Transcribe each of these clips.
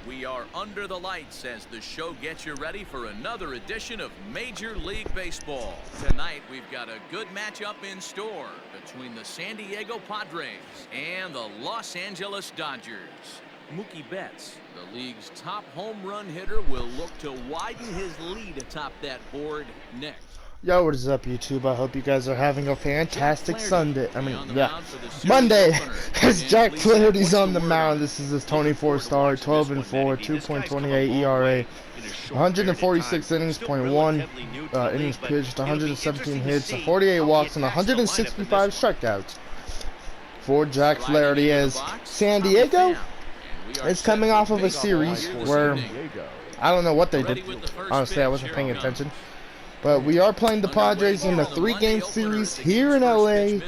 We are under the lights as the show gets you ready for another edition of Major League Baseball. Tonight, we've got a good matchup in store between the San Diego Padres and the Los Angeles Dodgers. Mookie Betts, the league's top home run hitter, will look to widen his lead atop that board next. Yo, what is up, YouTube? I hope you guys are having a fantastic Sunday. Monday. As Jack Flaherty's on the mound. This is his 24 star, 12-4, 2.28 ERA, 146 innings, .1 innings pitched, 117 hits, 48 walks, and 165 strikeouts for Jack Flaherty. As San Diego is coming off of a series where I don't know what they did. Honestly, I wasn't paying attention. But we are playing the Padres in a 3-game series here in LA,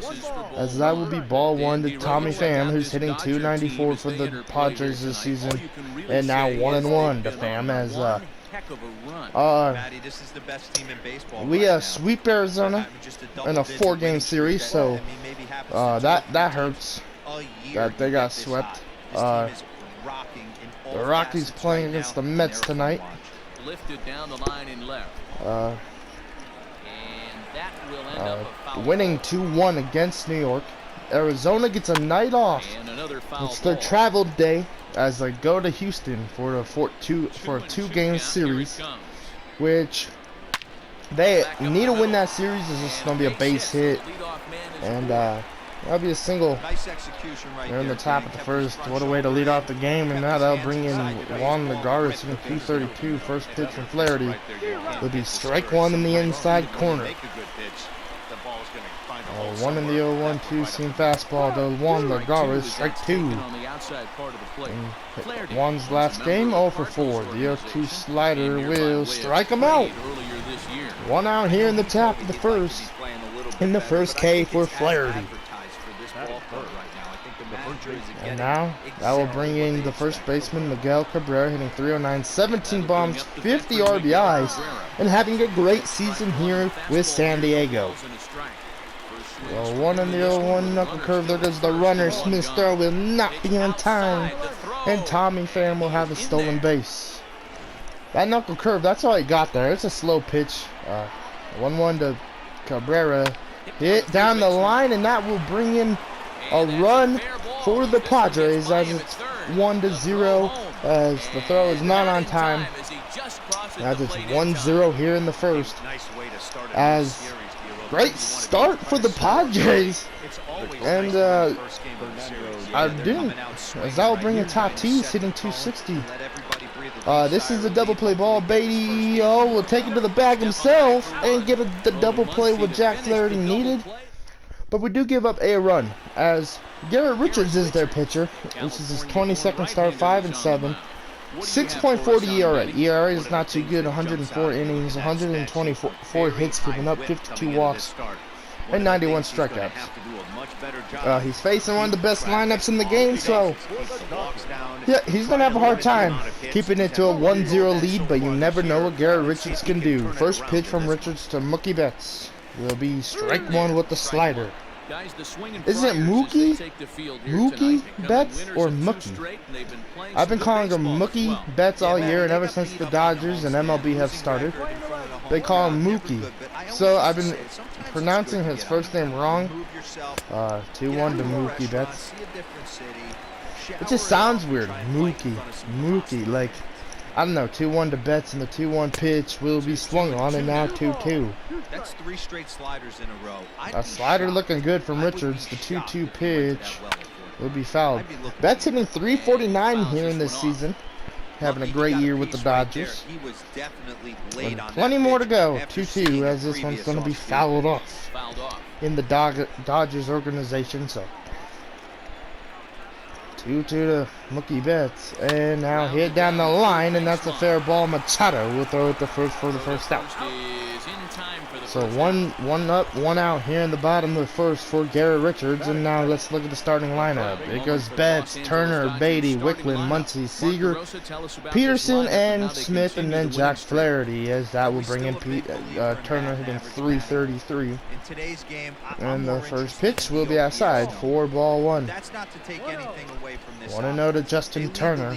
as that will be ball 1 to Tommy Pham, who's hitting .294 for the Padres this season, and now 1-1 to Pham, as we sweep Arizona in a 4-game series, so that hurts that they got swept. The Rockies playing against the Mets tonight. Winning 2-1 against New York. Arizona gets a night off. It's their travel day as they go to Houston for a 2-game series, which they need to win that series. It's just going to be a base hit, and that'll be a single. They're in the top of the first. What a way to lead off the game, and now they'll bring in Juan Lagares in 232. First pitch from Flaherty will be strike 1 in the inside corner. 1 in the 0-1-2 seam fastball to Juan Lagares, strike 2. Juan's last game, 0 for 4. The 0-2 slider will strike him out. 1 out here in the top of the first. In the first K for Flaherty. And now that will bring in the first baseman Miguel Cabrera, hitting .309, 17 bombs, 50 RBIs, and having a great season here with San Diego. Well, 1 in the 0-1 knuckle curve. There goes the runner. Smith's throw will not be on time, and Tommy Pham will have a stolen base. That knuckle curve, that's all he got there. It's a slow pitch. 1-1 to Cabrera. Hit down the line, and that will bring in a run for the Padres, as it's 1-0, as the throw is not on time, as it's 1-0 here in the first. As great start for the Padres, and as that will bring in Tatis, hitting .260. This is a double play ball. Beatty will take it to the bag himself and get the double play what Jack Flaherty needed. But we do give up a run, as Garrett Richards is their pitcher. This is his 22nd start, 5-7, 6.40 ERA. ERA is not too good. 104 innings, 124 hits given up, 52 walks, and 91 strikeouts. He's facing one of the best lineups in the game, so yeah, he's gonna have a hard time keeping it to a 1-0 lead. But you never know what Garrett Richards can do. First pitch from Richards to Mookie Betts will be strike 1 with the slider. Is it Mookie Betts or Mookie? I've been calling him Mookie Betts all year, and ever since the Dodgers and MLB have started, they call him Mookie. So I've been pronouncing his first name wrong. 2-1 to Mookie Betts. It just sounds weird. Mookie, like, I don't know. 2-1 to Betts, and the 2-1 pitch will be swung on, and now 2-2. That's 3 straight sliders in a row. A slider looking good from Richards. The 2-2 pitch will be fouled. Betts hitting .349 here in this season, having a great year with the Dodgers. And plenty more to go. 2-2, as this one's going to be fouled off in the Dodgers organization. So 2-2 to Mookie Betts, and now hit down the line, and that's a fair ball. Machado will throw it for the first out. time for the So first one up, one out here in the bottom of the first for Garrett Richards. And now let's look at the starting lineup. It goes Betts, Turner, Beatty, Wicklund, Muncy, Seager, Peterson, and Smith, and then Jack Flaherty, as that will bring in Turner hitting .333. And the first pitch will be outside for ball one. That's not to take anything away from this. 1-0 to Justin Turner.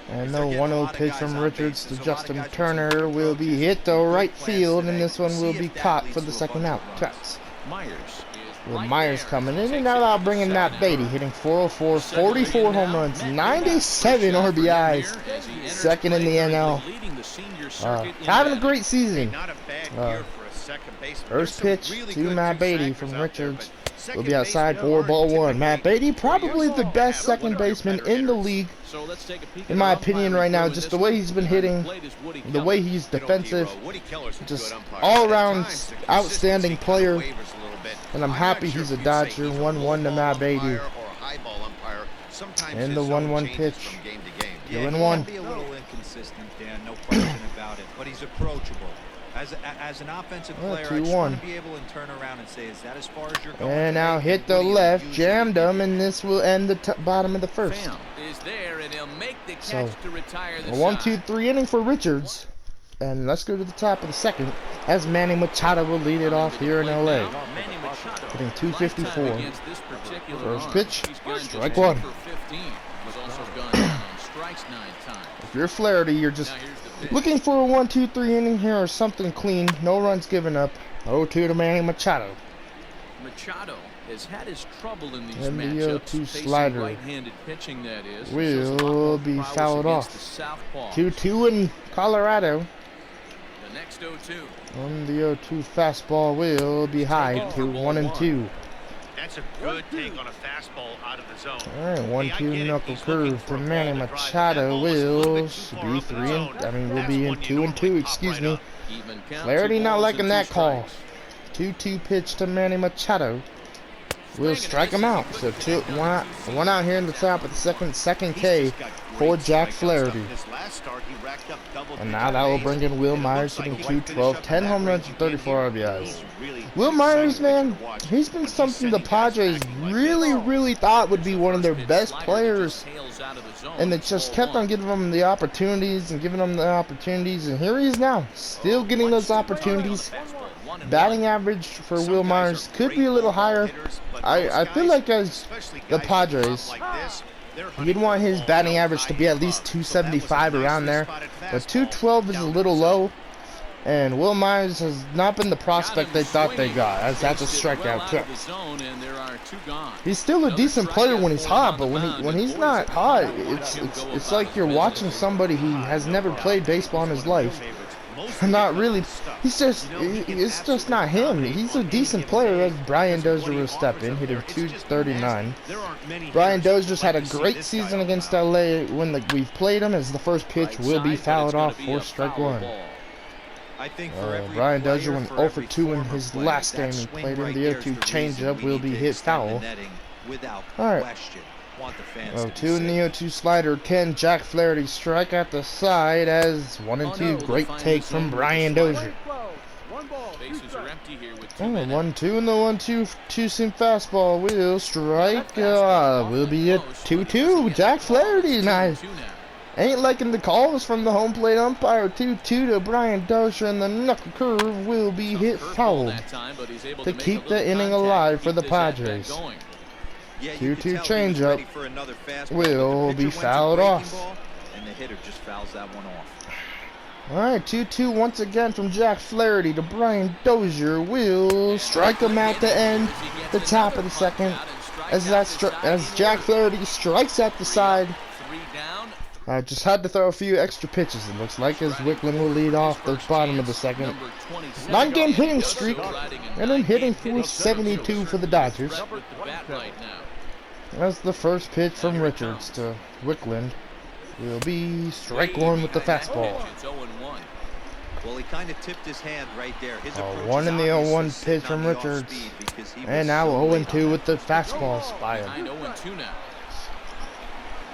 And the 1-0 pitch from Richards to Justin Turner will be hit to right field, and this one will be caught for the second out. Tracks. With Myers coming in, and now that'll bring in Matt Beatty, hitting .404, 44 home runs, 97 RBIs, second in the NL. Having a great season. First pitch to Matt Beatty from Richards will be outside for ball one. Matt Beatty, probably the best second baseman in the league, in my opinion right now. Just the way he's been hitting, the way he's defensive, just all-around outstanding player. And I'm happy he's a Dodger. 1-1 to Matt Beatty. And the 1-1 pitch. 2-1. Be a little inconsistent, Dan, no question about it, but he's approachable. As an offensive player, I just want to be able to turn around and say, is that as far as you're going? And now hit the left, jammed him, and this will end the bottom of the first. So, a 1-2-3 inning for Richards. And let's go to the top of the second, as Manny Machado will lead it off here in LA. Hitting .254. First pitch, strike one. If you're Flaherty, you're just looking for a 1-2-3 inning here or something clean. No runs given up. 0-2 to Manny Machado. Machado has had his trouble in these And the matchups. 0-2 slider Right-handed pitching, that is. will be fouled off. 2-2 in Colorado. The next 0-2. And the 0-2 fastball will be high to 1-2. That's a good take on a fastball out of the zone. All right, 1-2 knuckle curve to Manny Machado will be will be in 2-2. Excuse me. Flaherty not liking that call. 2-2 pitch to Manny Machado. We'll strike him out. So one out here in the top of the second K for Jack Flaherty. And now that will bring in Will Myers hitting .212, 10 home runs and 34 RBIs. Will Myers, man, he's been something the Padres really thought would be one of their best players. And they just kept on giving him the opportunities and and here he is now, still getting those opportunities. Batting average for Will Myers could be a little higher. I feel like as the Padres, you'd want his batting average to be at least .275 around there, but .212 is a little low. And Will Myers has not been the prospect they thought they got, as that's a strikeout too. He's still a decent player when he's hot, but when he's not hot, it's like you're watching somebody who has never played baseball in his life. Not really. It's just not him. He's a decent player, as Brian Dozier will step in, hitting .239. Brian Dozier's had a great season against LA when we've played him, as the first pitch will be fouled off for strike one. Brian Dozier went 0 for 2 in his last game he played in. The 0-2 changeup will be hit foul. Alright. 0-2 in the 0-2 slider. Can Jack Flaherty strike at the side as 1-2? Great take from Brian Dozier. 1-2 in the 1-2 two-seam fastball will strike. Will be a 2-2. Jack Flaherty. Nice. Ain't liking the calls from the home plate umpire. 2-2 to Brian Dozier, and the knuckle curve will be hit foul to keep the inning alive for the Padres. 2-2 changeup will be fouled off. And the hitter just fouls that one off. Alright, 2-2 once again from Jack Flaherty to Brian Dozier. Will strike him at the end, the top of the second, as Jack Flaherty strikes at the side. I just had to throw a few extra pitches, it looks like, as Wicklund will lead off the bottom of the second. 9-game hitting streak, and then hitting .472 for the Dodgers. That's the first pitch from Richards to Wicklund. Will be strike one with the fastball. Well, he kind of tipped his hand right there. 1 in the 0-1 pitch from Richards. And now 0-2 with the fastball spire.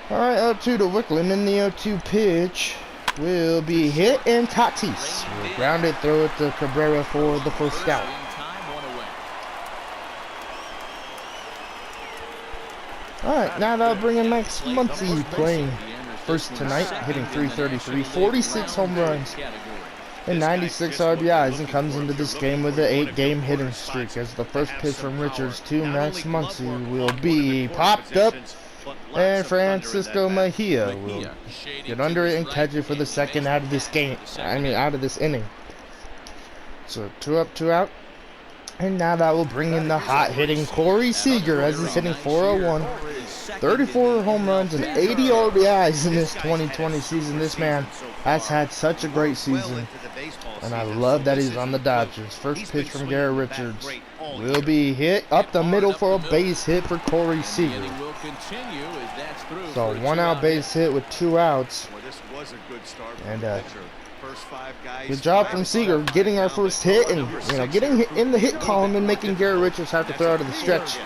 Alright, 0-2 to Wicklund in the 0-2 pitch. will be hit, and Tatis will ground it, throw it to Cabrera for the first out. Alright, now that'll bring in Max Muncy playing first tonight, hitting .333, 46 home runs, and 96 RBIs, and comes into this game with an 8-game hitting streak, as the first pitch from Richards to Max Muncy will be popped up, and Francisco Mejia will get under it and catch it for the second out of this game. Out of this inning. So 2 up, 2 out. And now that will bring in the hot hitting Corey Seager, as he's hitting .401, 34 home runs and 80 RBIs in this 2020 season. This man has had such a great season, and I love that he's on the Dodgers. First pitch from Garrett Richards will be hit up the middle for a base hit for Corey Seager. So 1 out base hit with 2 outs. And good job from Seager getting our first hit, and getting in the hit column and making Garrett Richards have to throw out of the stretch.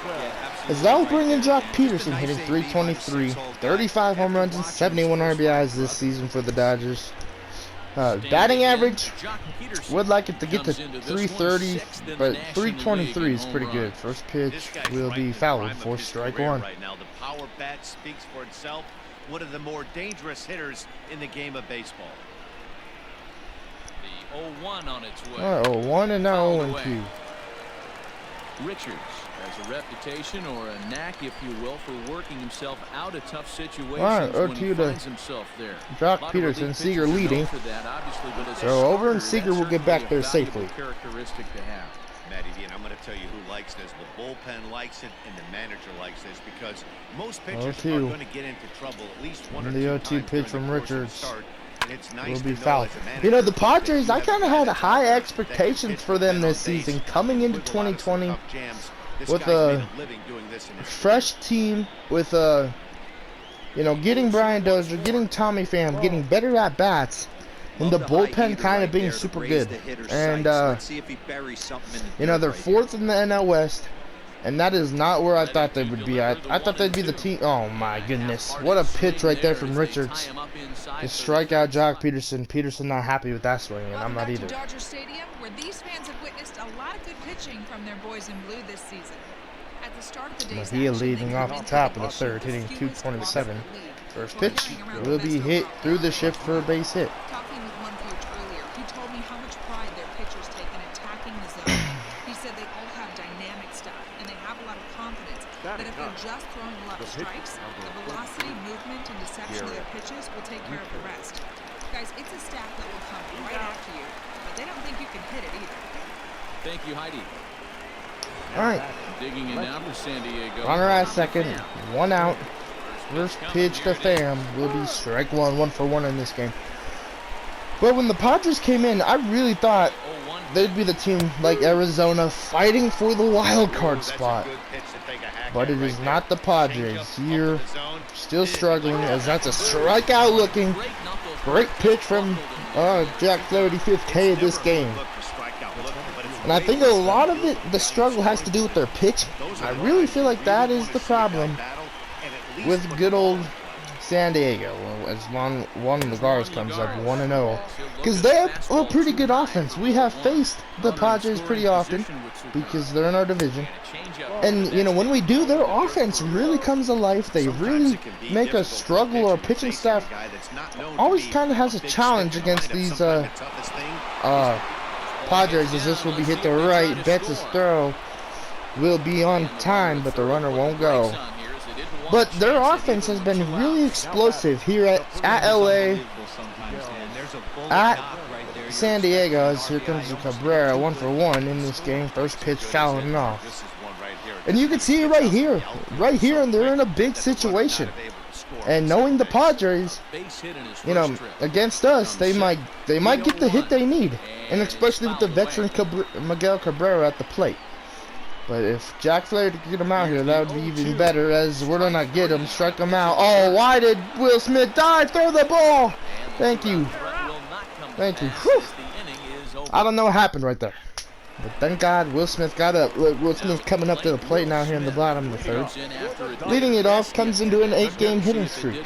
As that will bring in Jock Peterson, hitting .323, 35 home runs and 71 RBIs this season for the Dodgers. Batting average, would like it to get to .330, but .323 is pretty good. First pitch will be fouled for strike 1. Right now, the power bat speaks for itself. One of the more dangerous hitters in the game of baseball. The 0-1 on its way. 0-1 and now 0-2. Richards has a reputation, or a knack, if you will, for working himself out of tough situations when he finds himself there. Jock Peterson, Seager leading. So over, and Seager will get back there safely. Characteristic to have. Matty D, and I'm going to tell you who likes this. The bullpen likes it, and the manager likes this, because most pitchers are going to get into trouble at least one or two times. The 0-2 pitch from Richards nice will be fouled. The Padres, I kind of had high expectations for them this season, coming into 2020 with a fresh team, with getting Brian Dozier, getting Tommy Pham, getting better at bats, and the bullpen kind of being super good. And they're 4th in the NL West, and that is not where I thought they would be. I thought they'd be the team. Oh my goodness, what a pitch right there from Richards to strike out Jock Peterson. Peterson not happy with that swing, and I'm not either. Dodger Stadium, where these fans have witnessed a lot of good pitching from their boys in blue this season. At the start of the day's Mejia leading off the top of the 3rd, hitting .227. First pitch will be hit through the shift for a base hit. Talking with one coach earlier, he told me how much pride their pitchers take in attacking the zone. He said they all have dynamic stuff, and they have a lot of confidence that if they're just throwing a lot of strikes, the velocity, movement, and deception of their pitches will take care of the rest. Guys, it's a staff that will come right after you, but they don't think you can hit it either. Thank you, Heidi. All right. Digging in now for San Diego. Runner at second, 1 out. First pitch to Pham will be strike 1, 1 for 1 in this game. But when the Padres came in, I really thought they'd be the team like Arizona fighting for the wild card spot. But it is not the Padres. Here, still struggling, as that's a strikeout looking. Great pitch from Jack Flaherty, 5th K of this game. And I think a lot of it, the struggle has to do with their pitch. I really feel like that is the problem with good old San Diego, as Juan Lagares comes up 1-0, because they have a pretty good offense. We have faced the Padres pretty often because they're in our division, and when we do, their offense really comes to life. They really make us struggle. Our pitching staff always kind of has a challenge against these Padres, as this will be hit to right. Betts' throw will be on time, but the runner won't go. But their offense has been really explosive here at LA, at San Diego, as here comes Cabrera, 1 for 1 in this game. First pitch fouling off. And you can see it right here, and they're in a big situation. And knowing the Padres, against us, they might get the hit they need, and especially with the veteran Miguel Cabrera at the plate. But if Jack Flaherty could get him out here, that would be even better, as we're going to get him, strike him out. Oh, why did Will Smith dive? Throw the ball! Thank you. Thank you. Whew. I don't know what happened right there. But thank God Will Smith got up. Will Smith coming up to the plate now here in the bottom of the 3rd. Leading it off, comes into an 8-game hitting streak.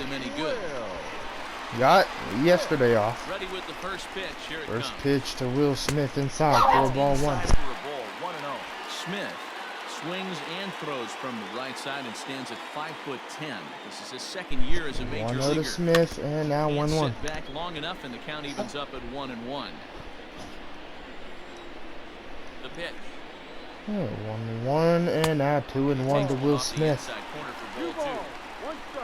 Got yesterday off. Ready with the first pitch. Here it First comes. pitch to Will Smith inside for ball one. Inside for a ball, 1-0. Smith swings and throws from the right side and stands at 5'10". This is his second year as a major 1-0 leaguer. to Smith, and now Can't 1-1. sit back long enough, and the count evens up at 1-1. The pitch. 1-1, and now 2-1 to Will Smith.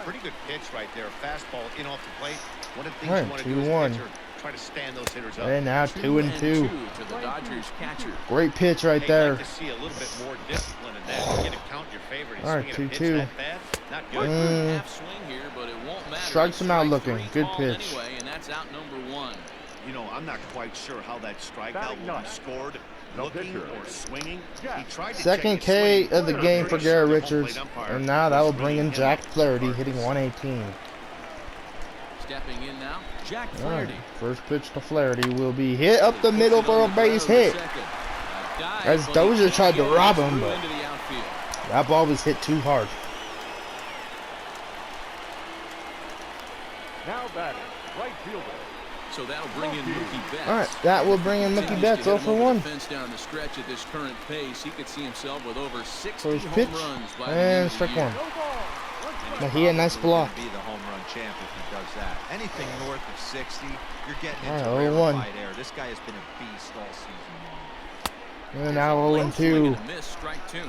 Pretty good pitch right there. Fastball in off the plate. One of the things All right, you want to do as a 2-1. pitcher, try to stand those hitters up. And now 2-2. To the Dodgers catcher. Great pitch right I'd there. like to see a little bit more discipline in that. Get a count in your favor. All right, 2-2. Not good. Half swing here, but it won't matter. Strikes him out looking. Strike Good three pitch. called anyway, and that's out number 1. You know, I'm not quite sure how that strikeout will be scored. Looking or swinging. He tried to Second check his K swing. of the game for Garrett Richards, and now that will bring in Jack Flaherty hitting 118. Stepping in now, Jack All right, Flaherty. first pitch to Flaherty will be hit up the middle for a base hit. As Dozier tried to rob him, but that ball was hit too hard. Now batting, right fielder. So that'll bring in Mookie Betts. All right, that will bring in Mookie Betts 0 for 1. Fence down the stretch at this current pace, he could see himself with over 60 First home pitch, runs by the end and of the strike year. 1. Now he had a nice block. Be the home run champ if he does that. Anything north of 60, you're getting All into right, 0-1. rarefied air. This guy has been a beast all season long. And now Late swing 0-2. and a miss, strike 2.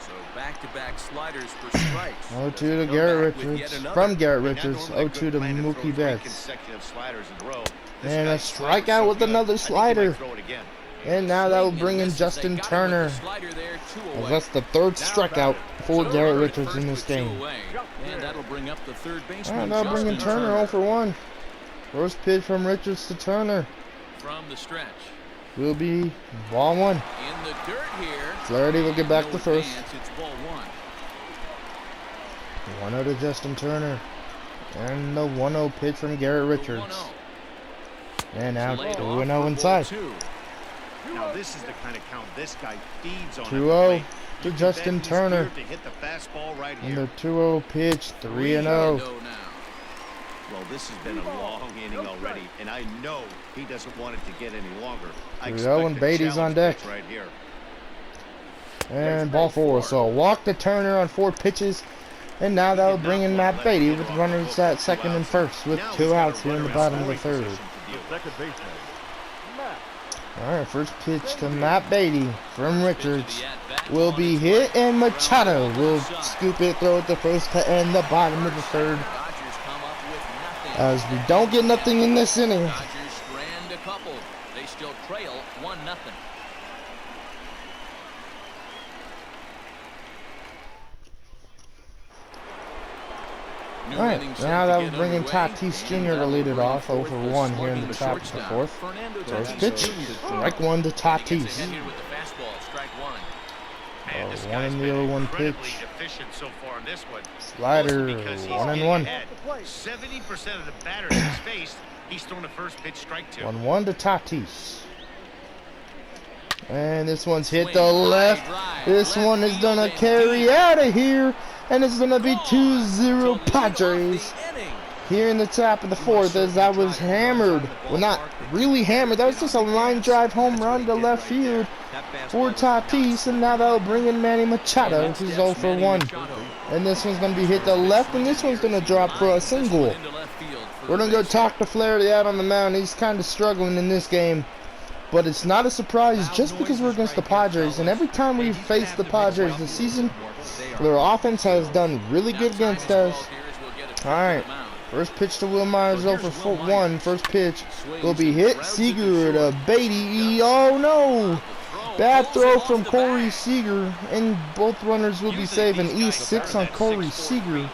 So back-to-back sliders for strikes. 0-2 to Garrett Richards. From Garrett Richards, 0-2 to Mookie Betts. Consecutive sliders in a row. This And a guy's throwing strikeout so with good, another I think he slider. might throw it again. And now that will Swing bring and in misses. They Justin got him with Turner. the slider there, 2 As away. that's the third strikeout for So Garrett at Richards first in this with 2 game. away. And that'll bring up the third All baseman. right, now bringing Justin Turner 0 for 1. First pitch from Richards to Turner from the stretch. will be ball 1. In the dirt here. Flaherty will get back No to first. advance, it's ball 1. 1-0 to Justin Turner. And the 1-0 pitch from Garrett Richards. 1-0. And now Laid off 2-0 for ball inside. 2. Now this is the kind of count this guy feeds on. 2-0 to Justin Turner. To hit the fastball right And here. the 2-0 pitch, 3-0. now. Well, this has been a long inning already, and I know he doesn't want it to get any longer. I 3-0 and expect a Beatty's on challenge deck. pitch right here. And ball 4. So walk to Turner on 4 pitches. And now that will bring in Matt Beatty with runners at second and first with 2 outs here in the bottom of the third. Second baseman, Matt. All right, first pitch to Matt Beatty from Richards will be hit, and Machado will scoop it, throw it to first to end the bottom of the third. Dodgers come up with nothing. As we don't get nothing in this inning. Dodgers strand a couple. They still trail 1-0. All right, now that will bring in Tatis Jr. to lead it off, 0 for 1 here in the top of the fourth. First pitch, strike 1 to Tatis. Man, this 1 guy's and been 0-1 incredibly pitch. efficient so far in this one. Slider, Mostly because he's 1 and getting 1. ahead. 70% of the batters he's faced, he's thrown a first pitch strike to. 1-1 to Tatis. And this one's hit the left. This one is gonna carry out of here. And it's gonna be 2-0 Padres here in the top of the fourth, as that was hammered. Well, not really hammered. That was just a line drive home run to left field for Tatis. And now that'll bring in Manny Machado, who's 0 for 1. And this one's gonna be hit to left, and this one's gonna drop for a single. We're gonna go talk to Flaherty out on the mound. He's kind of struggling in this game. But it's not a surprise just because we're against the Padres. And every time we've faced the Padres this season, their offense has done really good against us. Alright, first pitch to Will Myers 0 for 1. First pitch will be hit. Seager to Beatty. Oh no! Bad throw from Corey Seager. And both runners will be saving E6 on Corey Seager.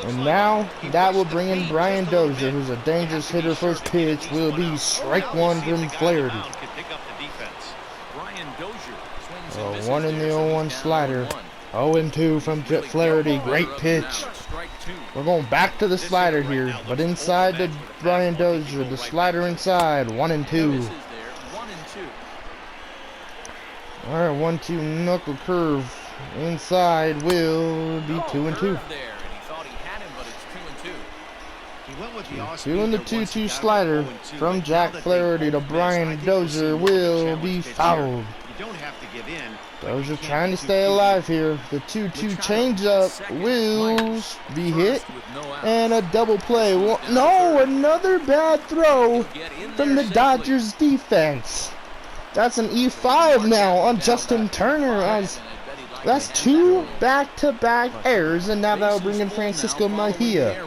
And now that will bring in Brian Dozier, who's a dangerous hitter. First pitch will be strike 1 from Flaherty. 1 in the 0-1 slider. 0-2 from Flaherty. Great pitch. We're going back to the slider here, but inside to Brian Dozier. The slider inside. 1-2. All right, 1-2 knuckle curve inside will be 2-2. would be awesome. Doing the 2-2 slider from Jack Flaherty to Brian Dozier will be fouled. You don't have to give in. Dozier trying to stay alive here. The 2-2 changeup will be hit. And a double play. No, another bad throw from the Dodgers defense. That's an E5 now on Justin Turner. As that's 2 back-to-back errors, and now that'll bring in Francisco Mejia.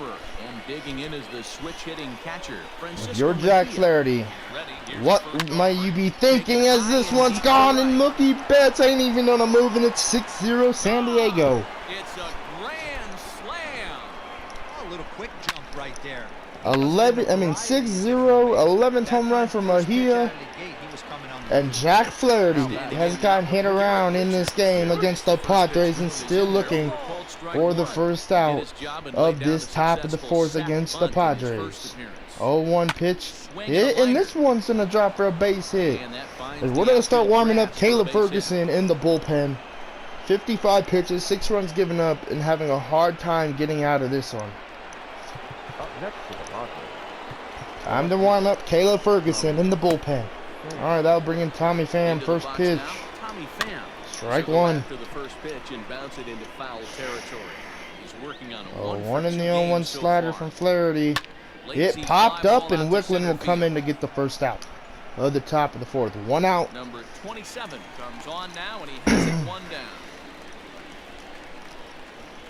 You're Jack Flaherty. What might you be thinking as this one's gone and Mookie Betts ain't even on a move, and it's 6-0 San Diego. It's a grand slam. Oh, a little quick jump right there. 6-0, 11th home run for Mejia. And Jack Flaherty has gotten hit around in this game against the Padres and still looking for the first out of this top of the 4th against the Padres. 0-1 pitch hit, and this one's going to drop for a base hit. We're going to start warming up Caleb Ferguson in the bullpen. 55 pitches, 6 runs given up, and having a hard time getting out of this one. Time to warm up Caleb Ferguson in the bullpen. Alright, that'll bring in Tommy Pham, first pitch. Strike one. Oh, 1 in the 0-1 slider from Flaherty. It popped up, and Wicklund will come in to get the first out of the top of the 4th. 1 out. Number 27 comes on now, and he has it 1 down.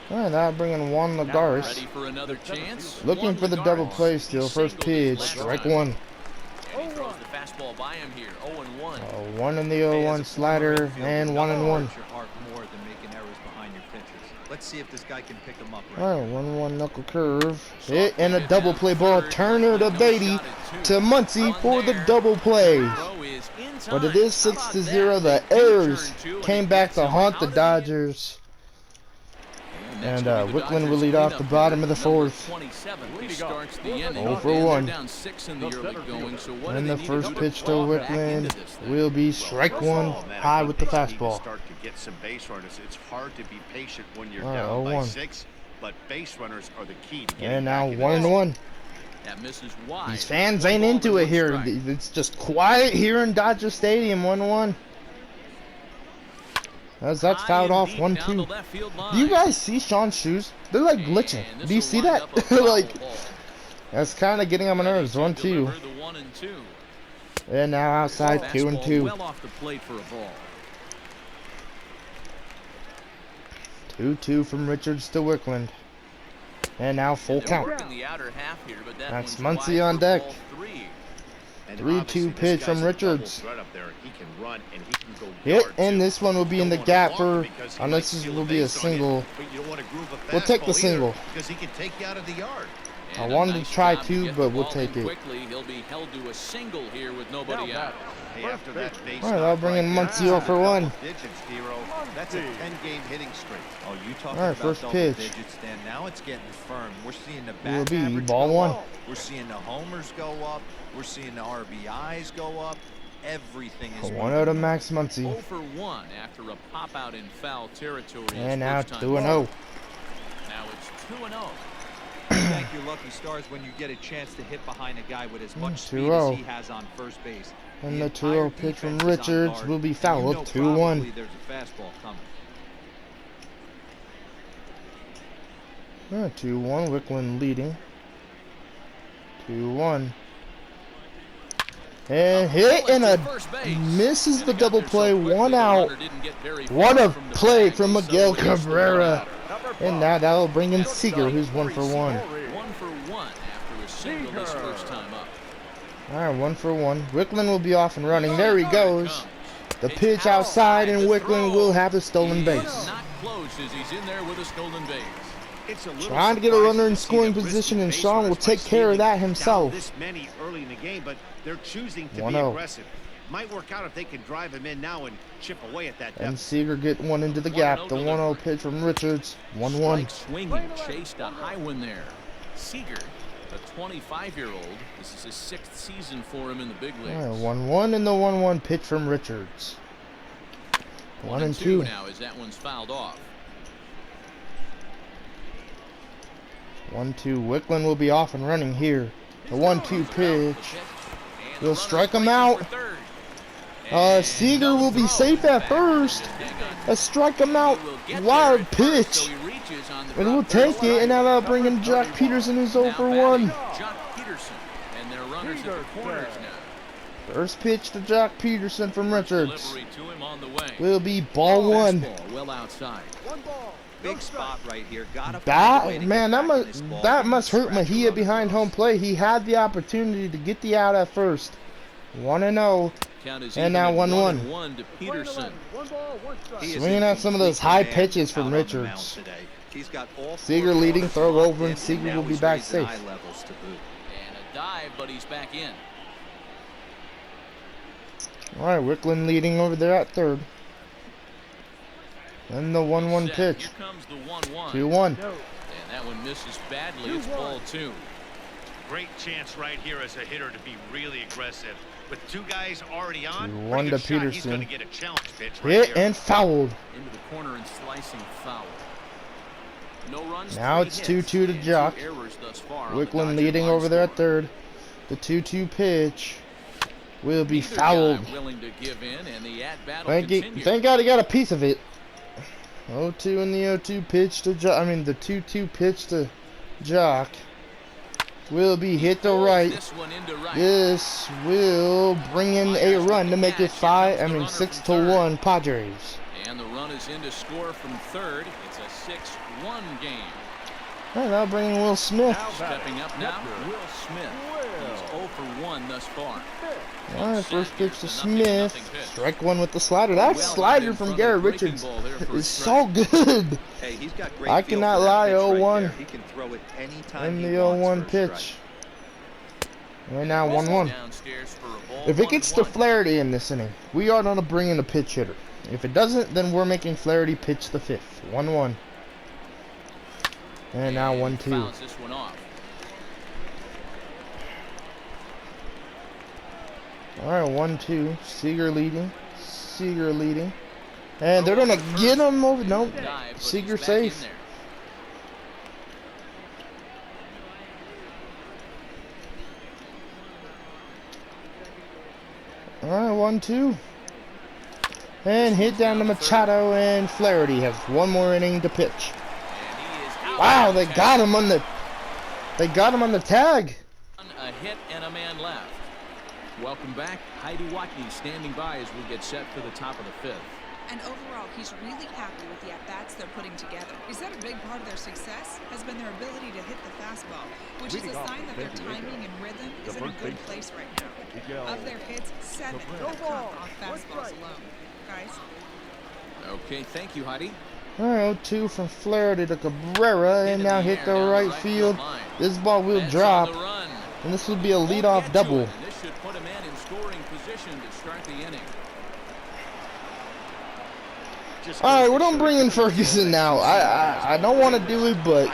Alright, that'll bring in Juan Lagares. Ready for another chance? Looking for the double play still. First pitch, strike 1. And he throws the fastball by him here. 0-1. 1 in the 0-1 slider and 1-1. Let's see if this guy can pick him up. Alright, 1-1 knuckle curve. Hit and a double play ball. Turner to Beatty to Muncy for the double play. But it is 6-0. The errors came back to haunt the Dodgers. And Wicklund will lead off the bottom of the 4th. 0 for 1. And the first pitch to Wicklund will be strike 1, high with the fastball. Start to get some base runners. It's hard to be patient when you're down by 6, but base runners are the key to getting. And now 1-1. That misses wide. These fans ain't into it here. It's just quiet here in Dodger Stadium. 1-1. As that's fouled off. 1-2. Do you guys see Sean's shoes? They're like glitching. Do you see that? Like, that's kind of getting on my nerves. 1-2. And now outside 2-2. Well off the plate for a ball. 2-2 from Richards to Wicklund. And now full count. That's Muncy on deck. 3-2 pitch from Richards. Hit, and this one will be in the gap for, unless this will be a single. We'll take the single. I wanted to try 2, but we'll take it. He'll be held to a single here with nobody out. Alright, I'll bring in Muncy 0 for 1. That's a 10-game hitting streak. Oh, you talking about first double pitch. digits, Dan. Now it's getting firm. We're seeing the Will bat be average ball go 1. up. We're seeing the homers go up. We're seeing the RBIs go up. Everything is 1-0 to Max Muncy. 0 for 1 after a pop out in foul territory. And now 2-0. Now it's 2-0. Thank your lucky stars when you get a chance to hit behind a guy with as much speed 2-0. as he has on first base. And the 2-0 pitch from Richards will be fouled. 2-1. There's a fastball coming. 2-1. Wicklund leading. 2-1. And hit, and a misses the double play. 1 out. What a play from Miguel Cabrera. And now that'll bring in Seager, who's 1 for 1. 1 for 1 after a single his first time up. Alright, 1 for 1. Wicklund will be off and running. There he goes. The pitch outside, and Wicklund will have the stolen base. Not close as he's in there with a stolen base. Trying to get a runner in scoring position, and Sean will take care of that himself. This many early in the game, but they're choosing to be 1-0. aggressive. Might work out if they can drive him in now and chip away at that depth. And Seager get one into the gap. The 1-0 pitch from Richards. 1-1. Swinging, chased a high one there. Seager, a 25-year-old. This is his 6th season for him in the big leagues. 1-1 and the 1-1 pitch from Richards. 1-2 now as that one's fouled off. 1-2. Wickland will be off and running here. The 1-2 pitch. We'll strike him out. Seager will be safe at first. Let's strike him out. Wild pitch. And we'll take it, and now that'll bring in Jock Peterson, who's 0 for 1. First pitch to Jock Peterson from Richards. Will be ball 1. Big spot right here. That must hurt Mejia behind home plate. He had the opportunity to get the out at first. 1-0. And now 1-1. Swinging out some of those high pitches from Richards. Seager leading, throw over, and Seager will be back safe. And a dive, but he's back in. All right, Wickland leading over there at third. And the 1-1 pitch. Here comes the 1-1. 2-1. And that one misses badly. It's ball 2. Great chance right here as a hitter to be really aggressive. With 2 guys already on, 2-1 to Peterson. He's going to get a challenge pitch right Hit here. and fouled. Into the corner and slicing foul. No runs. Now it's 2-2 to Jock. Wickland leading over there at third. The 2-2 pitch will be fouled. Thank God he got a piece of it. 0-2 in the 0-2 pitch to Jock. I mean the 2-2 pitch to Jock will be hit to right. This will bring in a run to make it 6-1 Padres. And the run is in to score from third. It's a 6-1 game. All right, that'll bring in Will Smith. Stepping up now, Will Smith. He's 0 for 1 thus far. All right, first pitch to Smith. Strike 1 with the slider. That slider from Garrett Richards is so good. I cannot lie, 0-1. And the 0-1 pitch. And now 1-1. If it gets to Flaherty in this inning, we are going to bring in a pitch hitter. If it doesn't, then we're making Flaherty pitch the 5th. 1-1. And now 1-2. Alright, 1-2. Seager leading. And they're going to get him over. Nope. Seager safe. Alright, 1-2. And hit down to Machado, and Flaherty has 1 more inning to pitch. Wow, they got him on the tag. A hit and a man left. Welcome back. Heidi Watney standing by as we get set for the top of the 5th. And overall, he's really happy with the at-bats they're putting together. He said a big part of their success has been their ability to hit the fastball, which is a sign that their timing and rhythm is in a good place right now. Of their hits, 7 have come off fastballs alone. Guys? Okay, thank you, Heidi. Alright, 0-2 from Flaherty to Cabrera, and now hit the right field. This ball will drop, and this would be a leadoff double. This should put a man in scoring position to start the inning. Alright, we don't bring in Ferguson now. I don't want to do it, but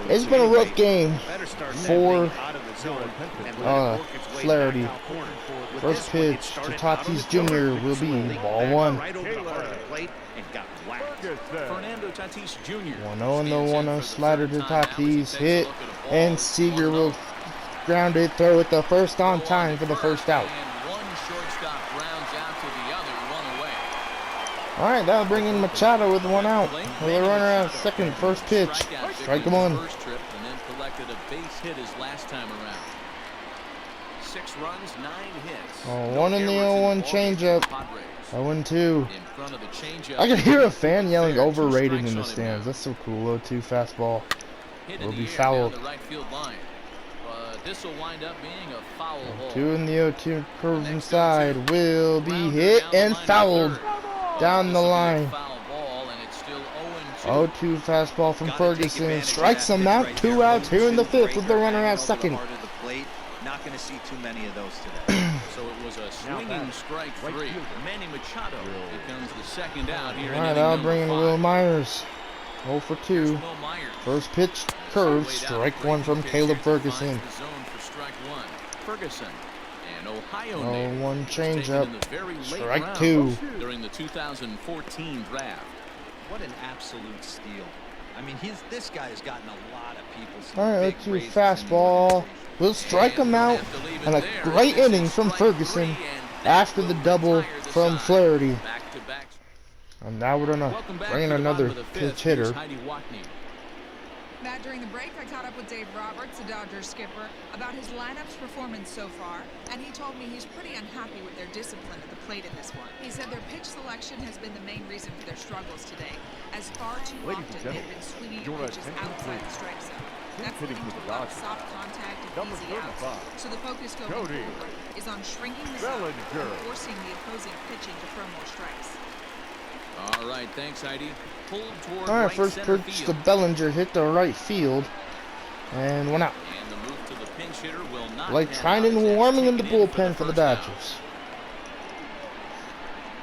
it's been a rough game for Flaherty. First pitch to Tatis Jr. will be ball 1. Fernando Tatis Jr. 1-0 and the 1-0 slider to Tatis. Hit, and Seager will ground it, throw it the first on time for the first out. Alright, that'll bring in Machado with 1 out. With a runner at second, first pitch. Strike him on. First trip and then collected a base hit his last time around. 6 runs, 9 hits. 1 in the 0-1 changeup. 0-2. I can hear a fan yelling overrated in the stands. That's so cool. 0-2 fastball will be fouled. This will wind up being a foul ball. 2 in the 0-2 curves inside will be hit and fouled down the line. 0-2 fastball from Ferguson. Strikes him out. 2 outs here in the 5th with the runner at second. Not going to see too many of those today. So it was a swinging strike 3. Manny Machado becomes the second out here. All right, I'll bring in Will Myers. 0 for 2. First pitch curve. Strike 1 from Caleb Ferguson. Ferguson, an Ohio 0-1 changeup. Strike 2. During the 2014 draft. What an absolute steal. I mean, this guy has gotten a lot of people some All right, big let's do raises in the fastball. organization. We'll strike him out. And a great inning from Ferguson after the double from Flaherty. Back-to-back. And now we're gonna Welcome back bring in to the bottom another of the pitch fifth. Here's hitter. Heidi Watney. Matt, during the break, I caught up with Dave Roberts, the Dodgers skipper, about his lineup's performance so far, and he told me he's pretty unhappy with their discipline at the plate in this one. He said their pitch selection has been the main reason for their struggles today, as far too often they've been swinging at pitches outside the strike zone. That's leading to a lot of soft contact and easy outs. So the focus going forward is on shrinking the zone and forcing the opposing pitching to throw more strikes. All right, thanks, Heidi. Pulled toward All right, right first center pitch field. to Bellinger, hit the right field, and one out. And the move to the pinch hitter will not Blake pan out Trinan as that's warming in the taken bullpen for the first out. Dodgers.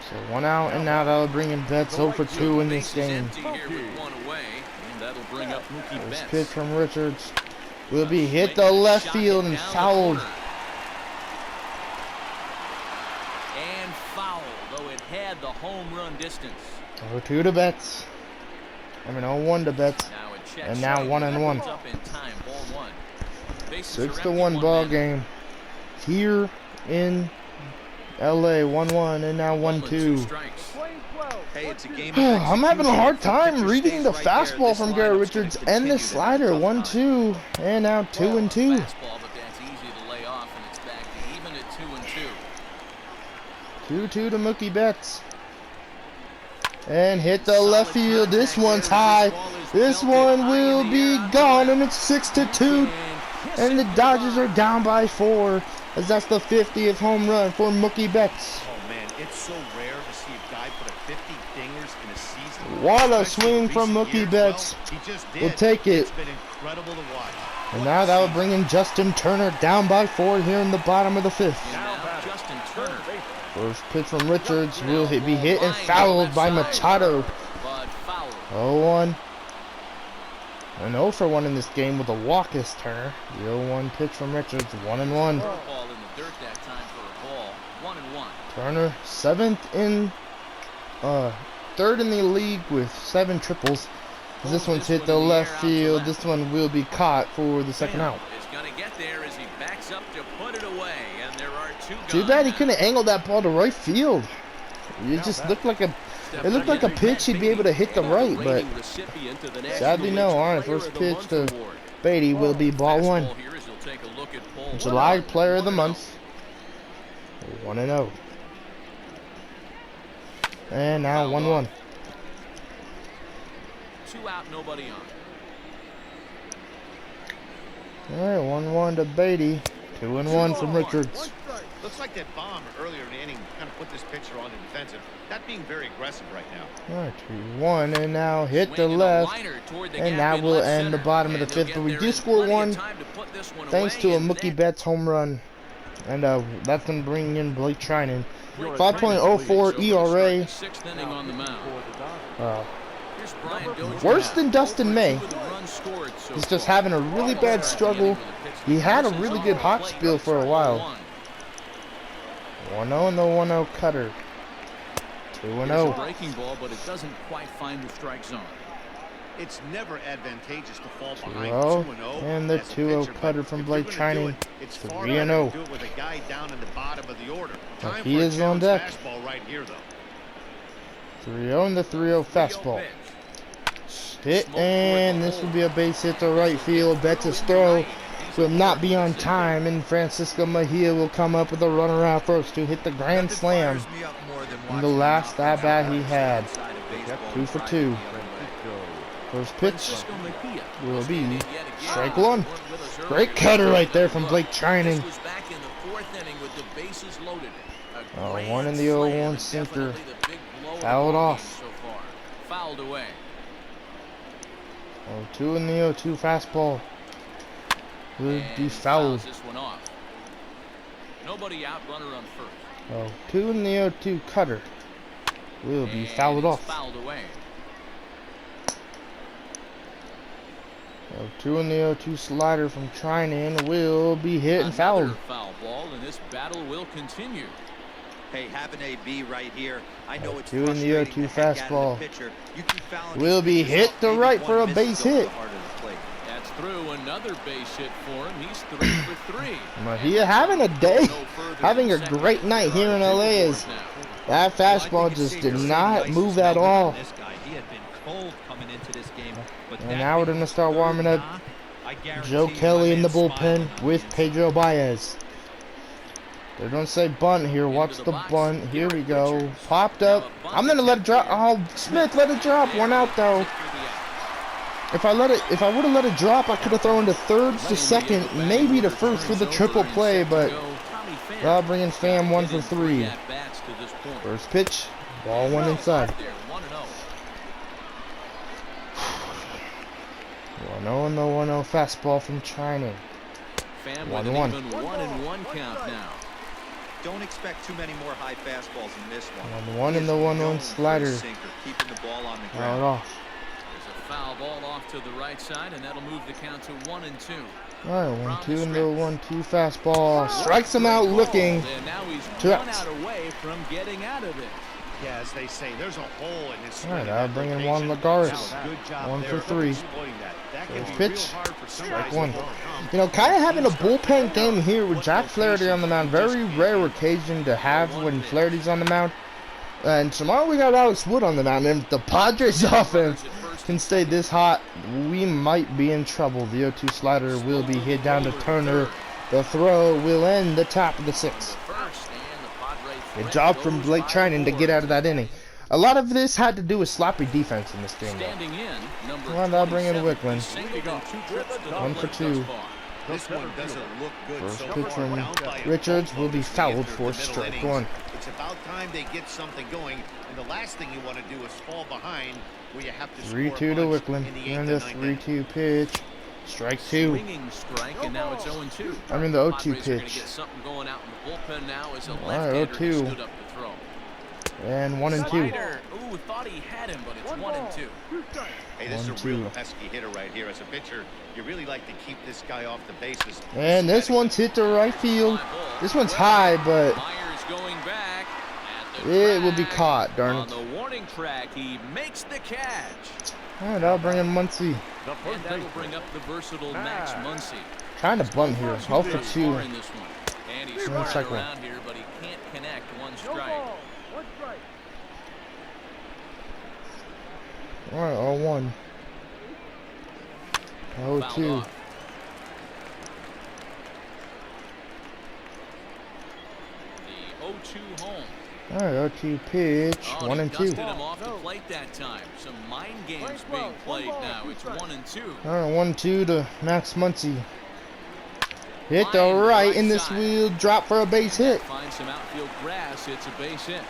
So one out, and now that'll bring in Betts 0 for 2 in this Bases game. empty here with one away, and that'll bring up Mookie First Betts. pitch from Richards will be hit the left field and fouled. And foul, though it had the home run distance. 0-2 to Betts. 0-1 to Betts. Now it checks And now out. 1-1. Comes up in time, ball one. Bases are empty, 6-1 ball man. game here in LA. 1-1 and now Ball and 1-2. strikes. Hey, it's a game. I'm having a hard time reading the fastball from Garrett Richards and the slider. 1-2 and now 2-2. Fastball, but that's easy to lay off, and it's back to even at 2-2. 2-2 to Mookie Betts. And hit the left field. This one's high. This one will be gone, and it's 6-2. And the Dodgers are down by 4, as that's the 50th home run for Mookie Betts. Oh man, it's so rare to see a guy put a 50 dingers in a season. What a Especially swing in from recent Mookie years. Betts. Well, he just We'll did. take it. It's been incredible to watch. And now that will bring in Justin Turner down by 4 here in the bottom of the 5th. And now Justin Turner. First pitch from Richards will be hit and fouled by Machado. But foul. 0-1. An 0 for 1 in this game with a walk is Turner. The 0-1 pitch from Richards, 1-1. Ball in the dirt that time for a ball. 1-1. Turner, 3rd in the league with 7 triples. This one's hit the left field. This one will be caught for the second out. Is going to get there as he backs up to put it away, and there are 2 gone. Too bad he couldn't angle that ball to right field. It just looked like a pitch he'd be able to hit the right, but sadly no. All right, first pitch to Beatty will be ball 1. July Player of the Month. 1-0. And now 1-1. 2 out, nobody on. All right, 1-1 to Beatty. 2-1 from Richards. Looks like that bomb earlier in the inning kind of put this pitcher on the defensive. That being very aggressive right now. All right, 2-1, and now hit the left. And that will end the bottom of the 5th. But we do score 1 thanks to a Mookie Betts home run. And that's going to bring in Blake Trinan. 5.04 ERA. 6th inning on the mound. Here's Brian Dozier. Worse than Dustin May. He's just having a really bad struggle. He had a really good hot spiel for a while. 1-0 and the 1-0 cutter. 2-0. Breaking ball, but it doesn't quite find the strike zone. It's never advantageous to fall behind 2-0 2-0. and the as a 2-0 pitcher, cutter but from if Blake you're gonna do Trinan. it, it's far 3-0. better to do it with a guy down in the bottom of the order. Time He for a is on challenge deck. fastball right here, though. 3-0 and the 3-0 fastball. Hit, and this will be a base hit to right field. Betts' throw will not be on time, and Francisco Mejia will come up with a runner out first to hit the grand slam in the last at-bat he had. 2 for 2. First pitch will be strike 1. Great cutter right there from Blake Trinan. 1 in the 0-1 sinker. Fouled off. Fouled away. 2 in the 0-2 fastball. Will be fouled. This one off. Nobody out, runner on first. 2 in the 0-2 cutter. Will be fouled off. Fouled away. 2 in the 0-2 slider from Trinan will be hit and fouled. Foul ball, and this battle will continue. Hey, have an AB right here. I know it's 2 in the 0-2 frustrating to heck out of the fastball. pitcher. You keep fouling Will these be pitches hit up, to maybe right one for a misses base over hit. the heart of the plate. That's through. Another base hit for him. He's 3 for 3. Well, he having a day, having a great night here in LA. Is that fastball just did not move at all. This guy, he had been cold coming into this game, but And now we're gonna start warming up Joe Joe Kelly in the bullpen with Pedro Baez. They're gonna say bunt here. Watch the bunt. Here we go. Popped up. I'm gonna let it drop. Oh, Smith let it drop. 1 out though. If I would have let it drop, I could have thrown to third to second, maybe to first for the triple play. But I'll bring in Pham 1 for 3. First pitch, ball 1 inside. 1-0 and the 1-0 fastball from China. 1-1. 1-1 count now. Don't expect too many more high fastballs in this one. 1-1 and the 1-1 slider. Keeping the ball on the Out ground. off. There's a foul ball off to the right side, and that'll move the count to 1-2. Alright, 1-2 and the 1-2 fastball. Strikes him out looking. And now he's 2 1 outs. out away from getting out of it. Yeah, as they say, there's a hole in his swing. Alright, I'll bring in Juan Lagares. 1 for 3. First pitch, strike 1. You know, kind of having a bullpen game here with Jack Flaherty on the mound. Very rare occasion to have when Flaherty's on the mound. And tomorrow we got Alex Wood on the mound. And if the Padres offense can stay this hot, we might be in trouble. The 0-2 slider will be hit down to Turner. The throw will end the top of the 6th. Good job from Blake Trinan to get out of that inning. A lot of this had to do with sloppy defense in this game, though. Come on, I'll bring in Wicklund. 1 for 2. This one doesn't look good. First so pitch far. from Down by a Richards couple will be of fouled innings for in the middle strike innings. 1. It's about time they get something going, and the last thing you want to do is fall behind where you have to 3-2 score to runs Wicklund. in the And 8th the and 9th inning. 3-2 pitch. Strike 2. Swinging strike, and now it's 0-2. I mean the 0-2 Padres are gonna pitch. get something going out in the bullpen now as a Alright, left-hander 0-2. stood up to throw. And 1 and 2. Slider. Ooh, thought he had him, but it's 1-2. Hey, this is a 1-2. real pesky hitter right here. As a pitcher, you really like to keep this guy off the bases. And this one's hit to right field. This one's high, but Myers going back at the it will be track. caught, darn On it. the warning track, he makes the catch. Alright, I'll bring in Muncy. And that will bring up the versatile Max Muncy. Trying to bunt here. 0 for 2. In this one. And he's One running second. around here, but he can't connect. 1 strike. Alright, 0-1. Fouled 0-2. off. The 0-2 home. Alright, 0-2 pitch. Oh, 1 he and 2. dusted him off the plate that time. Some mind games being played now. It's 1-2. Alright, 1-2 to Max Muncy. Hit the right in this wheel. Drop for a base hit. Finds some outfield grass. It's a base hit.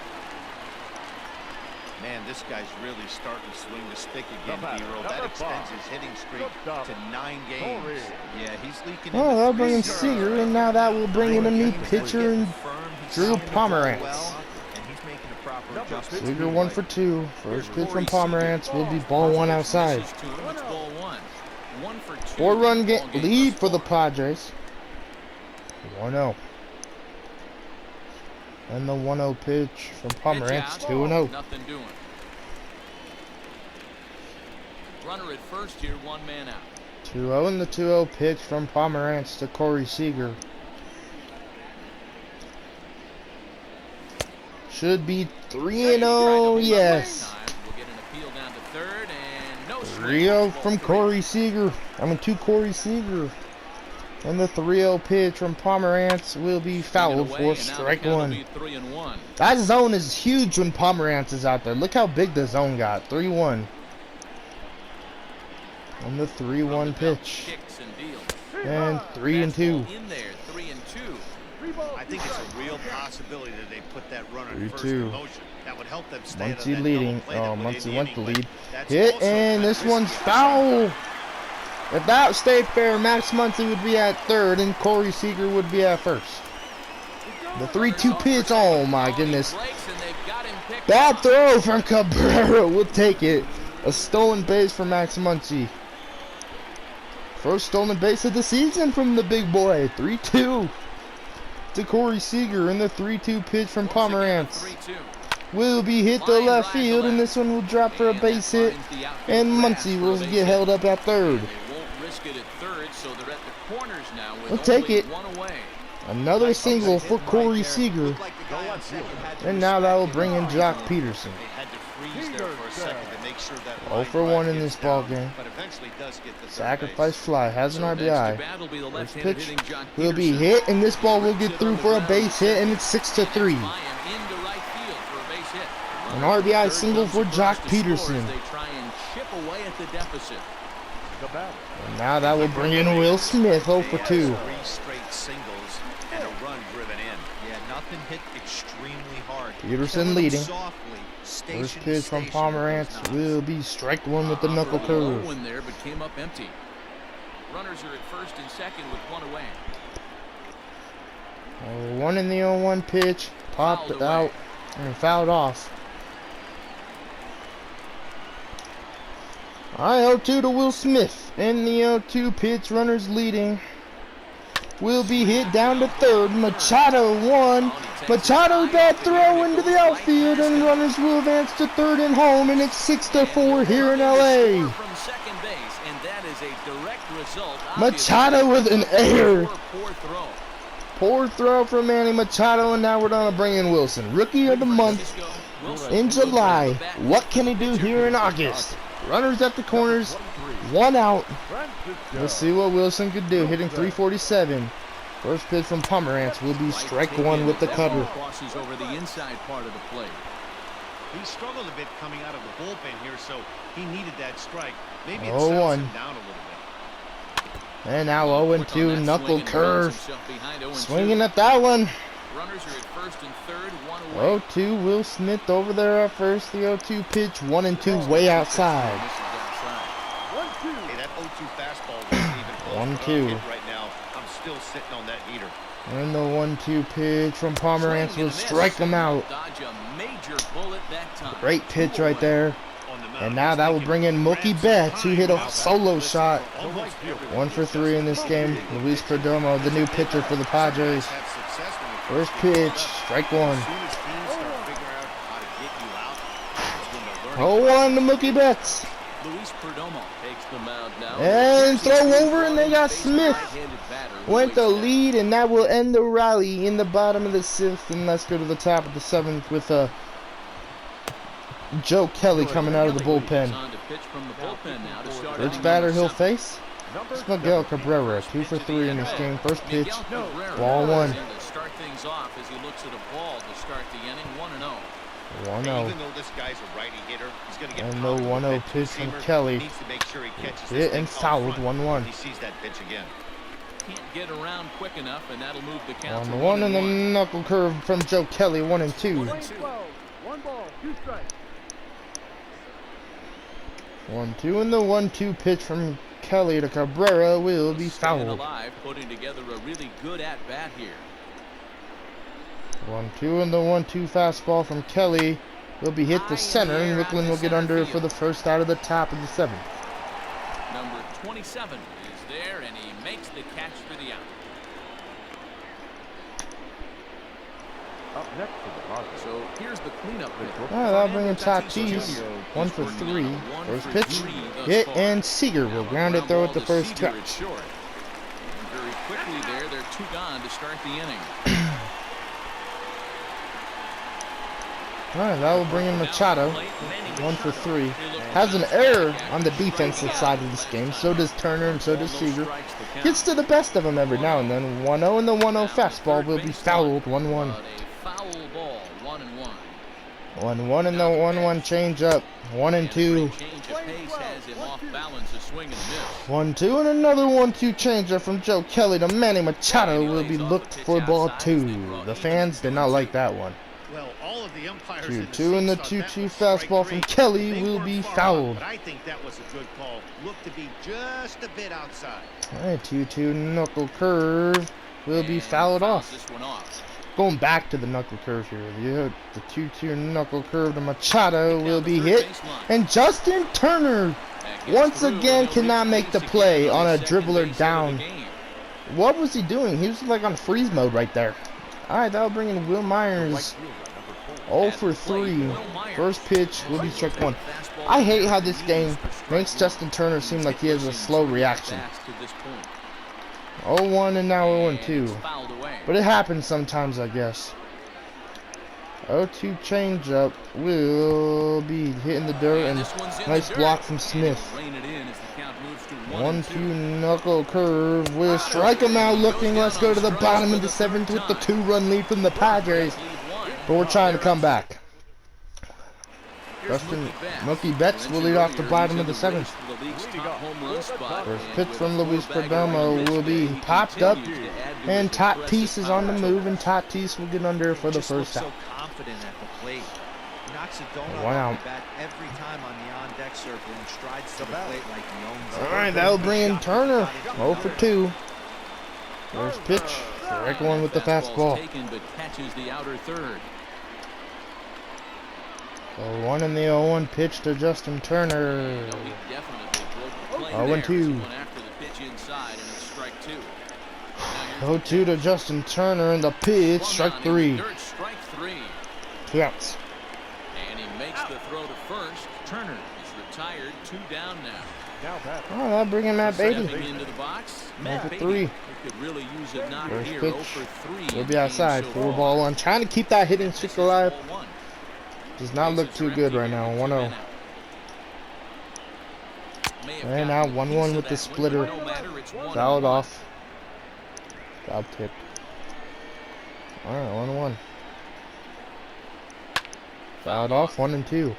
Man, this guy's really starting to swing the stick again, Hero. That extends his hitting streak to 9 games. Yeah, he's leaking. Oh, that'll bring in Seager, and now that will bring in a new pitcher in Drew Pomerantz. And he's making a proper adjustment. Seager 1 for 2. First pitch from Pomerantz will be ball 1 outside. Misses to him. It's ball 1. 1 for 2. 4-run Ball game lead thus for the far. Padres. 1-0. And the 1-0 pitch from Pomerantz. Pitch out. 2-0. Nothing doing. Runner at first here, 1 man out. 2-0 and the 2-0 pitch from Pomerantz to Corey Seager. Should be 3-0, yes. We'll get an appeal down to third and no 3-0 from Corey Seager. To Corey Seager. And the 3-0 pitch from Pomerantz will be fouled for strike 1. 3-1. That zone is huge when Pomerantz is out there. Look how big the zone got. 3-1. And the 3-1 pitch. Kicks and deals. And 3-2. In there, 3-2. I think it's a real possibility that they put that runner in first 3-2. in motion. That would help them stay out of Muncy that leading. double play Oh, that would Muncy end went the the inning, lead. but that's Hit, also and a this risky one's shot. foul. If that stayed fair, Max Muncy would be at third, and Corey Seager would be at first. The 3-2 pitch. Oh my goodness. Bad throw from Cabrera. We'll take it. A stolen base for Max Muncy. First stolen base of the season from the big boy. 3-2. to Corey Seager, and the 3-2 pitch from Once again, Pomerantz the 3-2. will be hit to Line left drive to field, and left. this one will drop for a And base that hit, finds the outfield and grass Muncy for a will base get hit. held up at third. They won't risk it at third, so they're at the corners now with We'll take only it. one away. Another single for Corey Seager, Looked like the guy on second had to and now that will respect bring in it. Jock Peterson. They had to freeze there for a second to make sure that 0 line for drive 1 in gets this ball down, game. but eventually does get to third Sacrifice base. fly, has an So next to RBI. bat will be the First left-handed pitch hitting Jock will be Peterson. hit, and this ball will get Hit through on the for a ground base hit, and it's 6-3. By him into right field for a base hit. An RBI Third single comes for across Jock to score Peterson. as They try and chip away at the deficit. The batter. And now that will bring in Will Smith, 0 for 2. 3 straight singles and a run driven in. Yeah, nothing hit extremely hard. Peterson Killing them leading. softly, station First to pitch from station with Pomerantz those knocks. will be strike one with the knuckle Offered a low curve. one there, but came up empty. Runners are at first and second with one away. 1 in the 0-1 pitch, popped Fouled away. out and fouled off. Alright, 0-2 to Will Smith. In the 0-2 pitch, runners leading. Will be hit down to third. Machado 1. Machado bad throw into the outfield, and runners will advance to third and home, and it's 6-4 here in LA. From second base, and that is a direct result. Machado with an error. Poor throw. Poor throw from Manny Machado, and now we're going to bring in Wilson. Rookie of the month in July. What can he do here in August? Runners at the corners, 1 out. Let's see what Wilson could do, hitting 347. First pitch from Pomerantz will be strike 1 with the cutter. Crosses over the inside part of the plate. He struggled a bit coming out of the bullpen here, so he needed that strike. Maybe it 0-1. settles him down a little bit. And now Quick on 0-2 that knuckle swing and curve. runs himself behind 0-2. Swinging at that one. Runners are at first and third, one away. 0-2, Will Smith over there at first. The 0-2 pitch, 1-2 way outside. Hey, that 0-2 fastball wasn't even close. 1-2. Hit right now. I'm still sitting on that heater. And the 1-2 pitch from Pomerantz will strike him out. Dodge a major bullet that time. Great pitch right there. On the mound, And now he's that will making bring in Mookie grand Betts, who hit a time. solo shot. Almost everyone 1 for 3 in this game. Luis Perdomo, the new pitcher for the Padres. have success when they First pitch, strike 1. As soon as teams start figuring out how to get you out, that's when they're learning. 0-1 to Mookie Betts. Luis Perdomo takes the mound now. And throw over, and they got Smith. Went the lead, and that will end the rally in the bottom of the 6th. And let's go to the top of the 7th with Joe Kelly coming out of the bullpen. First batter he'll face is Miguel Cabrera, 2 for 3 in this game. First pitch, ball 1. To start things off as he looks at a ball to start the inning, 1-0. 1-0. Even though this guy's a righty hitter, he's going to get And the pounded with 1-0 that pitch from two-seamer. Kelly. He needs to make sure he catches Hit this thing and out fouled, front 1-1. when he sees that pitch again. Can't get around quick enough, and that'll move the count. On to the 1 and the 1-1. knuckle curve from Joe Kelly, 1-2. 1 ball, 2 strikes. 1-2 and the 1-2 pitch from Kelly to Cabrera will be Staying fouled. alive, putting together a really good at-bat here. 1-2 and the 1-2 fastball from Kelly will be hit to center, and Wickland will get under for the first out of the top of the 7th. Number 27 is there, and he makes the catch for the out. Up next to the Padres. So here's the cleanup hit. That'll bring in Tatis, 1 for 3. First pitch, hit, and Seager will ground it throw at the first Seager catch. is short. And very quickly there, they're 2 gone to start the inning. Alright, that will bring in Machado, 1 for 3. Has an error on the defensive side of this game. So does Turner and so does Seager. Gets to the best of them every now and then. 1-0 and the 1-0 fastball will be fouled, 1-1. A foul ball, 1-1. 1-1 and the 1-1 changeup, 1-2. Change of pace has him off balance, a swing and a miss. 1-2 and another 1-2 changeup from Joe Kelly to Manny Machado will be looked for ball 2. The fans did not like that one. Well, all of the umpires in the 2-2 and the seats thought that 2-2 was strike fastball from 3. Kelly They will weren't be far off, fouled. But I think that was a good call. Looked to be just a bit outside. Alright, 2-2 knuckle curve will be And fouled fouls off. This one off. Going back to the knuckle curve here. The 2-2 knuckle curve to Machado will be hit. And Justin Turner once again cannot make the play on a dribbler down. What was he doing? He was like on freeze mode right there. Alright, that'll bring in Will Myers. 0 for 3. First pitch will be strike one. I hate how this game makes Justin Turner seem like he has a slow reaction. 0-1 and now 0-2. But it happens sometimes, I guess. 0-2 changeup will be hitting the dirt, and nice block from Smith. 1-2 knuckle curve will strike him out looking. Let's go to the bottom of the 7th with the 2-run lead from the Padres. But we're trying to come back. Justin Mookie Betts will lead off the bottom of the 7th. First pitch from Luis Perdomo will be popped up, and Tatis is on the move, and Tatis will get under for the first out. Wow. Alright, that'll bring in Turner. 0 for 2. First pitch, strike one with the fastball. 0-1 in the 0-1 pitch to Justin Turner. 0-2. 0-2 to Justin Turner, and the pitch, strike 3. 2 outs. And he makes the throw to first. Turner is retired. 2 down now. Oh, that'll bring in Matt Beatty. 0 for 3. Could really use a knock First here. pitch 0 for 3. will be outside. 4-1. Trying to keep that hitting streak alive. Does not look too good right now. 1-0. And now 1-1 with the splitter. Fouled off. Foul tip. Alright, 1-1. Fouled off, 1-2.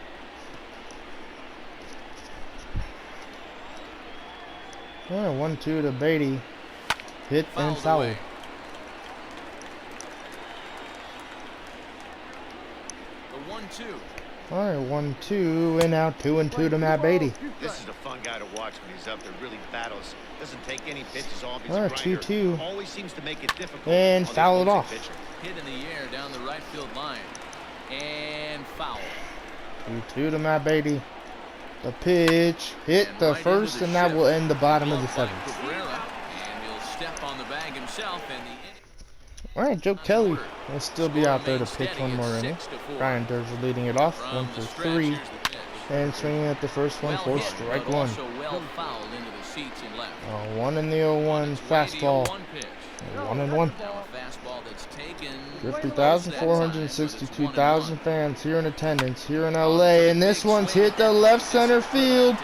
Alright, 1-2 to Beatty. Hit and foul. Alright, 1-2, and now 2-2 to Matt Beatty. This is a fun guy to watch when he's up there. Really battles. Doesn't take any pitches off. He's Alright, 2-2. Always seems to make it difficult. And foul it off. Hit in the air down the right field line. And foul. 2-2 to Matt Beatty. The pitch hit the first, and that will end the bottom of the 7th. And he'll step on the bag himself, and Alright, Joe Kelly will still be out there to pitch one more inning. Brian Durza leading it off, 1 for 3. And swinging at the first one for strike 1. 1 in the 0-1 fastball. 1-1. 50,462,000 fans here in attendance here in LA. And this one's hit the left center field.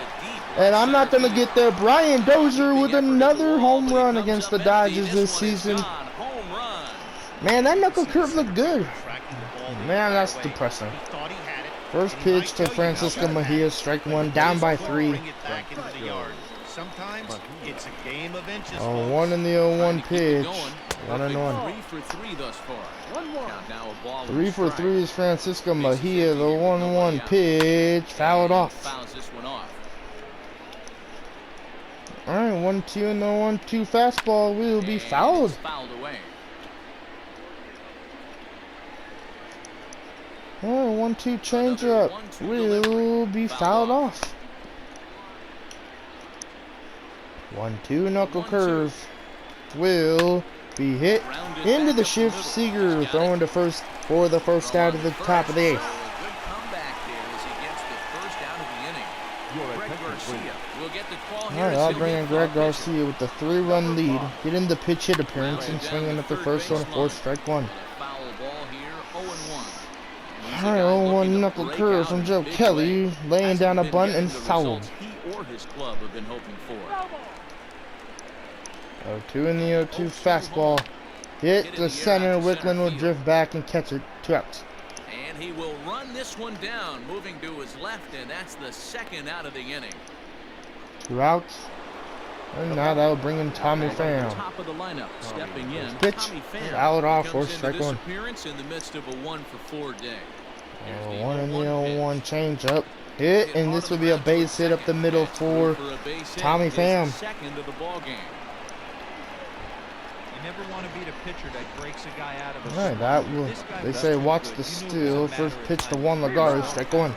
And I'm not going to get there. Brian Dozier with another home run against the Dodgers this season. Man, that knuckle curve looked good. Man, that's depressing. First pitch to Francisco Mejia, strike 1, down by 3. Sometimes it's a game of inches. 1 in the 0-1 pitch. 1-1. 3 for 3 is Francisco Mejia. The 1-1 pitch, fouled off. Alright, 1-2 and the 1-2 fastball will be fouled. 1-2 changeup will be fouled off. 1-2 knuckle curve will be hit into the shift. Seager throwing to first for the first out of the top of the 8th. Alright, I'll bring in Greg Garcia with the 3-run lead. Getting the pitch hit appearance and swinging at the first one for strike 1. Alright, 0-1 knuckle curve from Joe Kelly, laying down a bunt and fouled. 0-2 in the 0-2 fastball. Hit the center. Wickland will drift back and catch it. 2 outs. And he will run this one down, moving to his left, and that's the second out of the inning. 2 outs. And now that will bring in Tommy Pham. Top of the lineup, stepping in. Pitch, fouled off for strike 1. In the midst of a 1-for-4 day. 1 in the 0-1 changeup. Hit, and this will be a base hit up the middle for Tommy Pham. Second of the ball game. You never want to beat a pitcher that breaks a guy out of a Alright, that will, they say watch the steal. First pitch to Juan Lagares, strike 1.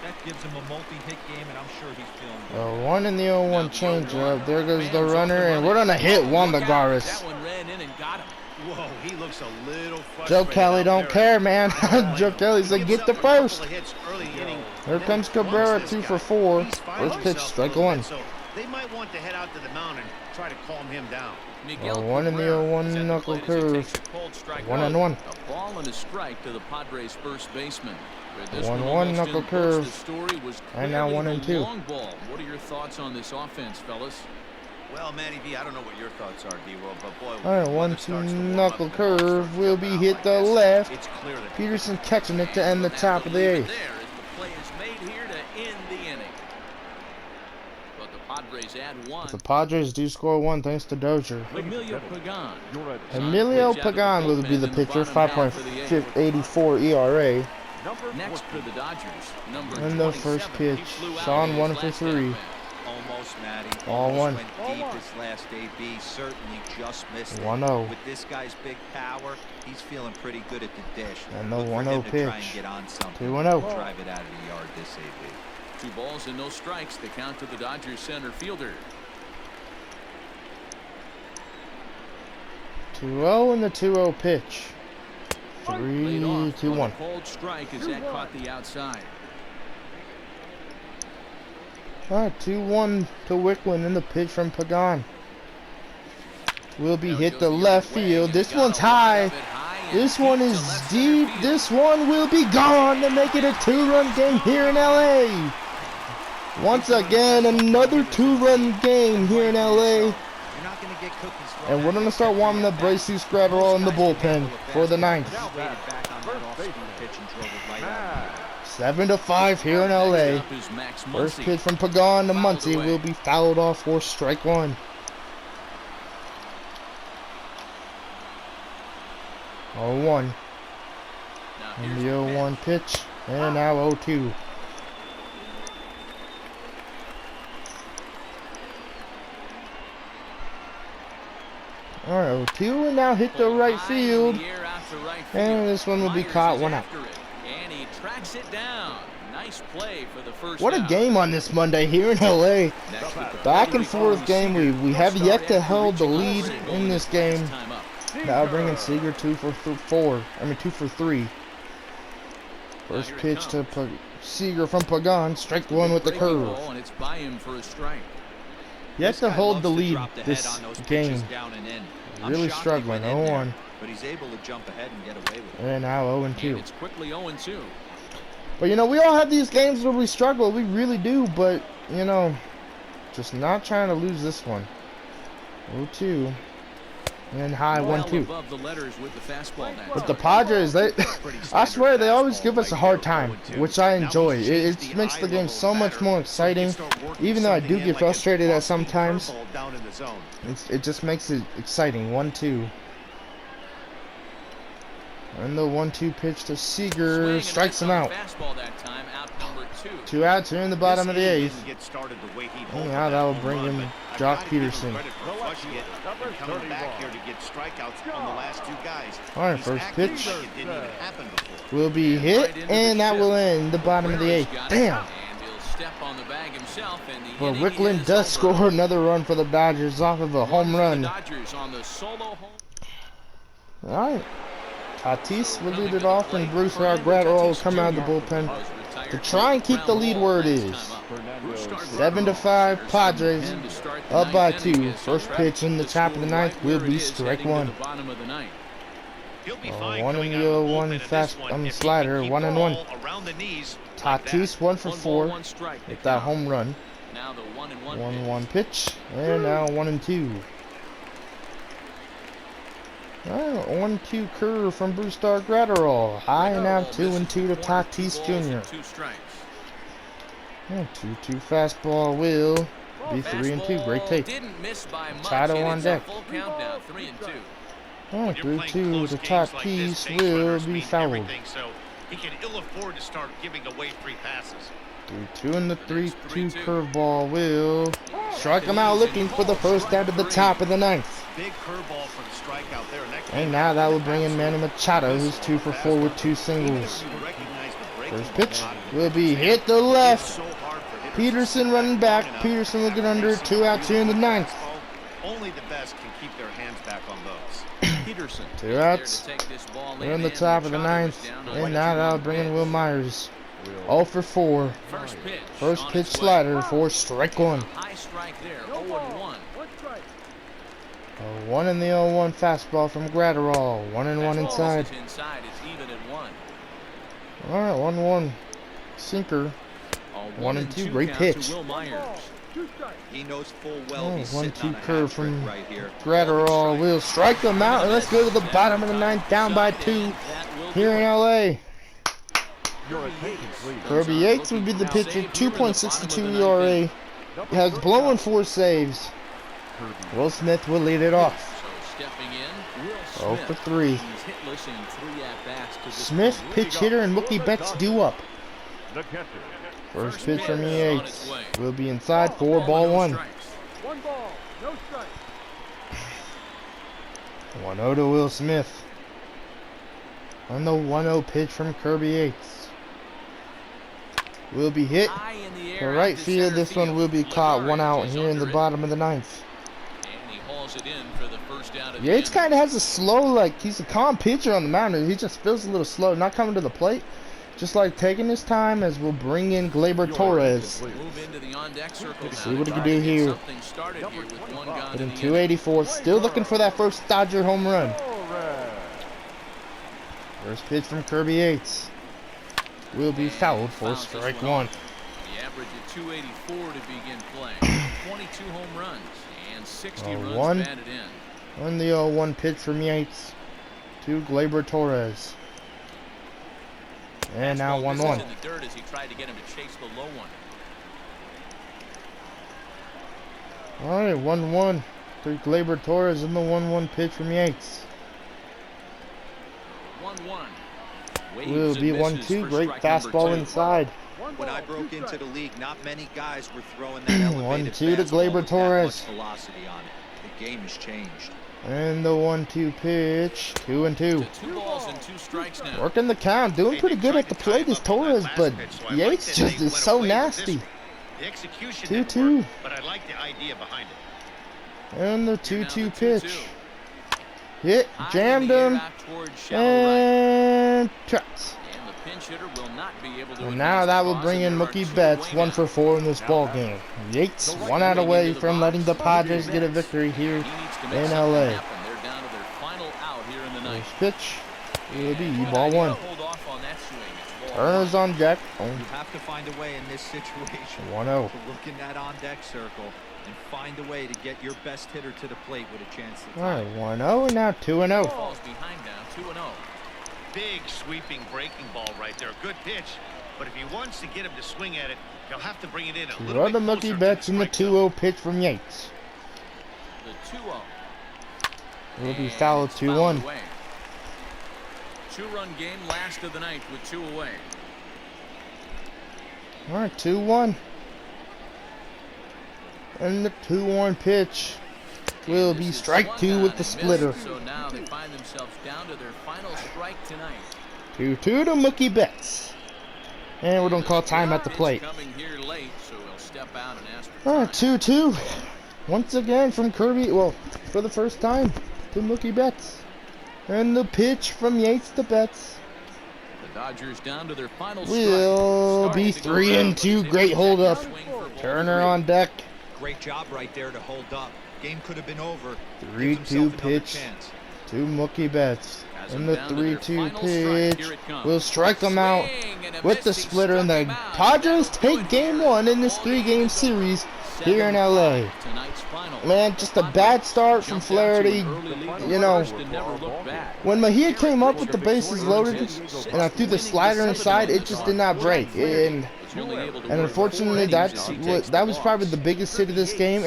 That gives him a multi-hit game, and I'm sure he's feeling good. 1 in the 0-1 changeup. There goes the runner, and we're gonna hit Juan Lagares. That one ran in and got him. Whoa, he looked looks a little Joe frustrated Kelly out don't there. care, man. Joe Kelly said, get the first. Here comes Cabrera, Once 2 this for guy, 4. he's finding First pitch, himself a strike little 1. bit, so they might want to head out to the mound and try to calm him down. Miguel 1 in the Cabrera 0-1 is at the knuckle plate as he curve. takes a cold strike 1-1. one. A ball and a strike to the Padres' first baseman. But this 1-1 one almost knuckle didn't curve. push the story, was And now clearly 1 and the 2. long ball. What are your thoughts on this offense, fellas? Well, Matty V, I don't know what your thoughts are, D-World, but boy, All right, when the 1-2 starts to warm up knuckle and the ball starts curve to will come be out hit like the this, left. it's clear that Peterson catching it to end the And top of the leave it 8th. there as the play is made here to end the inning. But the Padres add 1. The Padres do score 1 thanks to Dozier. Emilio Pagan. Emilio Pagan will be the pitcher, 5.84 ERA. Next for the Dodgers, number And the first 27. pitch, He flew out Sean in 1 his for last 3. at-bat. Almost, Matty. All Almost 1. went deep his last AB. Certainly just missed it. 1-0. With this guy's big power, he's feeling pretty good at the dish. And the Look for 1-0 him to try and pitch. get on something. 2-0. Drive it out of the yard this AB. 2 balls and no strikes. The count to the Dodgers center fielder. 2-0 and the 2-0 pitch. Laid off, 3-2-1. but a cold strike as that caught the outside. Alright, 2-1 to Wicklund in the pitch from Pagan. Will be hit to left field. This one's high. This one is deep. This one will be gone to make it a 2-run game here in LA. Once again, another 2-run game here in LA. And we're going to start warming up Bracy Scratterall in the bullpen for the 9th. 7-5 here in LA. First pitch from Pagan to Muncy will be fouled off for strike 1. 0-1. And the 0-1 pitch. And now 0-2. Alright, 0-2 and now hit the right field. And this one will be caught 1 out. And he tracks it down. Nice play for the first What a out. game on this Monday here in LA. Back and forth game. We have yet to hold the lead in this game. Now bringing Seager 2 for 3. First pitch to Seager from Pagan. Strike 1 with the curve. And it's by him for a strike. Yet to hold the lead this game. Really shocked he struggling. went in there, 0-1. but he's able to jump ahead and get away with it. And now And 0-2. it's quickly 0-2. But you know, we all have these games where we struggle. We really do. But you know, just not trying to lose this one. 0-2. And high Well 1-2. above the letters with the fastball that But the time. Padres, I swear they always give us a hard time, which I enjoy. It makes the game so much more exciting, even though I do get frustrated at some times. It just makes it exciting. 1-2. And the 1-2 pitch to Seager strikes him out. Fastball that time, out number 2. 2 outs here in the bottom of the 8th. And now that will bring in Jock Peterson. Alright, first pitch will be hit, and that will end the bottom of the 8th. Damn! And he'll step on the bag himself, and the Well, inning Wicklund is does over. score another run for the Dodgers off of a home The run. Dodgers on the solo home. Alright. Tatis will lead it off, and Bruce Gratterall will come out of the bullpen to try and keep the lead where it is. 7-5 Padres, up by 2. First pitch in the top of the 9th will be strike 1. 1 in the 0-1 slider, 1-1. Tatis 1 for 4 with that home run. Now the 1-1 pitch, and now 1-2. 1-2 curve from Bruce Gratterall. High and out 2-2 to Tatis Jr. 2-2 fastball will be 3-2. Great take. Machado on deck. 3-2 to Tatis will be fouled. He can ill afford to start giving away free passes. 3-2 and the 3-2 curveball will strike him out, looking for the first out of the top of the 9th. Big curveball for the strikeout there. And now that will bring in Manny Machado, who's 2 for 4 with 2 singles. First pitch will be hit to left. Peterson running back. Peterson will get under it. 2 outs here in the 9th. Only the best can keep their hands back on those. Peterson. Two outs. We're in the top of the ninth. And now that'll bring in Will Myers. 0 for 4. First pitch slider for strike one. High strike there, 0-1. A 1 in the 0-1 fastball from Gratterall. 1-1 inside. It's even at 1. All right, 1-1 sinker. 1-2. Great pitch. Will Myers. He knows full well he's sitting 1-2 on a curve hat trick from right here. Gratterall. We'll strike them out, and let's go to the bottom of the ninth, down by 2 here in LA. Kirby Yates would be the pitcher. 2.62 ERA. He has blown 4 saves. Will Smith will lead it off. So stepping in, Will 0 for 3. He's hitless in 3 at-bats to this Smith, point. pitch hitter, and Mookie Betts due up. The catcher. First pitch from Yates will be inside for ball 1. 1 ball, no strike. 1-0 to Will Smith. On the 1-0 pitch from Kirby Yates. Will be hit High in the air for out right to field. center This one will be caught. 1 out Is here in the under it. bottom of the ninth. And he hauls it in for the first out of the Yates inning. kind of has a slow, like, he's a calm pitcher on the mound. He just feels a little slow, not coming to the plate. Just like taking his time as we'll bring in Gleyber Torres. Move into the on-deck circle See now what to he can try do to get here. something started here with 1 gone Hitting in the 284. Still looking for that first Dodger home run. First pitch from Kirby Yates. Will be fouled for Fouls this strike one 1. off. The average at 284 to begin play. 22 home runs and 60 runs 1. batted in. On the 0-1 pitch from Yates to Gleyber Torres. And now Fastball 1-1. misses in the dirt as he tried to get him to chase the low one. All right, 1-1 to Gleyber Torres in the 1-1 pitch from Yates. 1-1. Will be 1-2. Great fastball inside. When I broke into the league, not many guys were throwing that elevated 1-2 to fastball Gleyber with that Torres. much velocity on it. The game has changed. And the 1-2 pitch. 2-2. 2 balls and 2 strikes now. Working the count. Doing pretty good at the plate is Torres, but Yates just is so nasty. The execution 2-2. but I like the idea behind it. And the Here now 2-2 the pitch. 2-2. Hit. High Jammed in the air him. out towards shallow right. And traps. And the pinch hitter will not be able to And now advance that the will cause, bring and in there are Mookie 2 Betts. away 1 now. for 4 in this ball game. Yates 1 out away from letting the Padres get a victory here He needs to make in something LA. happen. They're down to their final out here in the ninth. First pitch will be And ball good idea 1. to hold off on that swing. It's ball Turner's 1. on deck. You have to find a way in this situation 1-0. to look in that on-deck circle and find a way to get your best hitter to the plate with a chance to All tie. right, 1-0 and now 2-0. Falls behind now, 2-0. Big sweeping breaking ball right there. Good pitch. But if he wants to get him to swing at it, he'll have to bring it in a Two little other bit closer Mookie to Betts in the strike zone. 2-0 pitch from Yates. The 2-0. Will be And fouled it's 2-1. away. 2-run game, last of the ninth with 2 away. All right, 2-1. And the 2-1 pitch will be This is strike swung 2 on with the and splitter. missed, so now they find themselves down to their final strike tonight. 2-2 to Mookie Betts. And we're going to call time at the Pitch plate. coming here late, so he'll step out and ask for All right, time. 2-2. Once again from Kirby, well, for the first time, to Mookie Betts. And the pitch from Yates to Betts The Dodgers down to their final will strike. be Starting to go 3-2. down. Great hold up. Swing for ball Turner 3. on deck. Great job right there to hold up. Game could have been over. 3-2 Gives himself another pitch chance. to Mookie Betts. Has And them the down to their 3-2 final strike. pitch Here it comes. will strike them out Swing and a with miss. the He splitter. And struck the him out. Padres That'll do take it game here. 1 in this All 3-game games series over. here in LA. 7-5 tonight's final. Man, just a bad start from Jumped out to Flaherty. an early lead You know, first and never looked back. when Mejia came up with the bases loaded and I threw the slider inside, it just did not break. And unfortunately, that was probably the biggest hit of this game.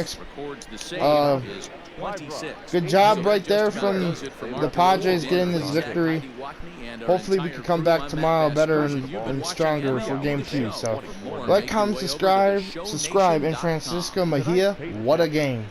Good job right there from the Padres getting this victory. Hopefully we can come back tomorrow better and stronger for game 2. So, like, comment, subscribe, and Francisco Mejia, what a game.